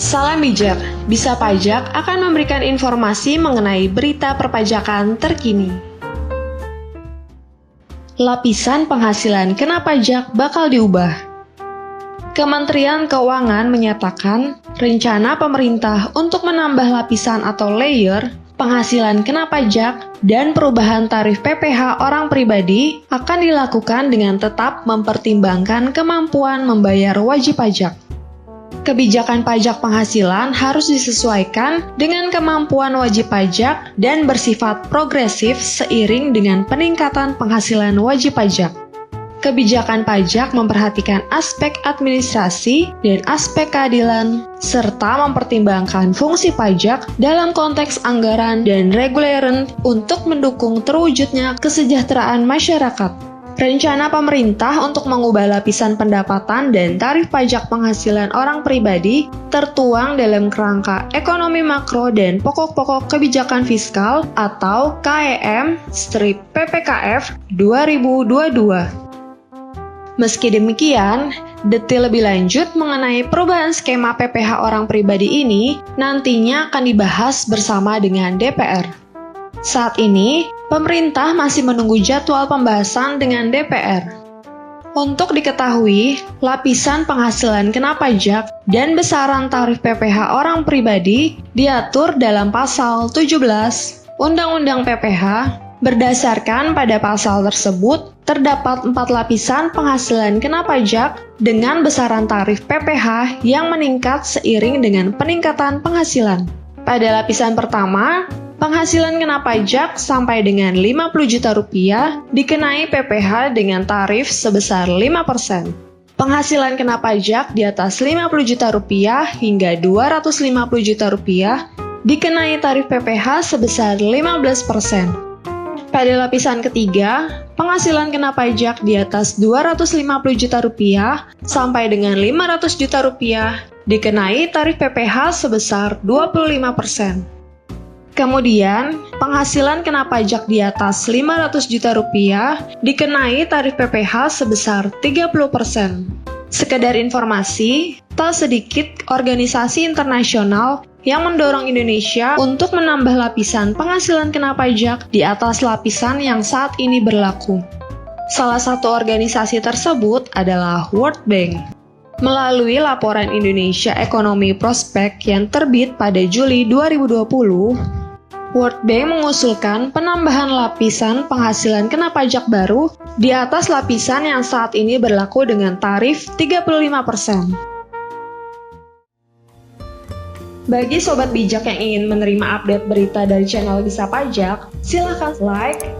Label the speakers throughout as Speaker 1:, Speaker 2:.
Speaker 1: Salam bijak, Bisa Pajak akan memberikan informasi mengenai berita perpajakan terkini. Lapisan penghasilan kena pajak bakal diubah. Kementerian Keuangan menyatakan rencana pemerintah untuk menambah lapisan atau layer penghasilan kena pajak dan perubahan tarif PPh orang pribadi akan dilakukan dengan tetap mempertimbangkan kemampuan membayar wajib pajak. Kebijakan pajak penghasilan harus disesuaikan dengan kemampuan wajib pajak dan bersifat progresif seiring dengan peningkatan penghasilan wajib pajak. Kebijakan pajak memperhatikan aspek administrasi dan aspek keadilan, serta mempertimbangkan fungsi pajak dalam konteks anggaran dan reguleran untuk mendukung terwujudnya kesejahteraan masyarakat. Rencana pemerintah untuk mengubah lapisan pendapatan dan tarif pajak penghasilan orang pribadi tertuang dalam kerangka ekonomi makro dan pokok-pokok kebijakan fiskal atau KEM-PPKF 2022. Meski demikian, detail lebih lanjut mengenai perubahan skema PPh orang pribadi ini nantinya akan dibahas bersama dengan DPR. Saat ini, pemerintah masih menunggu jadwal pembahasan dengan DPR. Untuk diketahui, lapisan penghasilan kena pajak dan besaran tarif PPh orang pribadi diatur dalam Pasal 17 Undang-Undang PPh. Berdasarkan pada pasal tersebut, terdapat 4 lapisan penghasilan kena pajak dengan besaran tarif PPh yang meningkat seiring dengan peningkatan penghasilan. Pada lapisan pertama, penghasilan kena pajak sampai dengan Rp50 juta dikenai PPh dengan tarif sebesar 5%. Penghasilan kena pajak di atas Rp50 juta hingga Rp250 juta dikenai tarif PPh sebesar 15%. Pada lapisan ketiga, penghasilan kena pajak di atas Rp250 juta sampai dengan Rp500 juta dikenai tarif PPh sebesar 25%. Kemudian, penghasilan kena pajak di atas Rp500 juta dikenai tarif PPh sebesar 30%. Sekedar informasi, tak sedikit organisasi internasional yang mendorong Indonesia untuk menambah lapisan penghasilan kena pajak di atas lapisan yang saat ini berlaku. Salah satu organisasi tersebut adalah World Bank. Melalui laporan Indonesia Ekonomi Prospek yang terbit pada Juli 2020, World Bank mengusulkan penambahan lapisan penghasilan kena pajak baru di atas lapisan yang saat ini berlaku dengan tarif 35%. Bagi sobat bijak yang ingin menerima update berita dari channel Bisa Pajak, silakan like,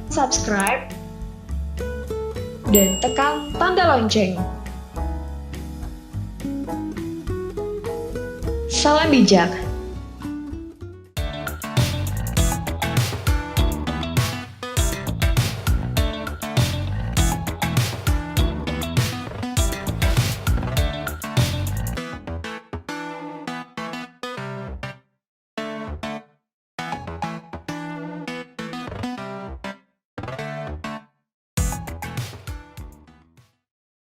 Speaker 1: subscribe, dan tekan tanda lonceng. Salam bijak.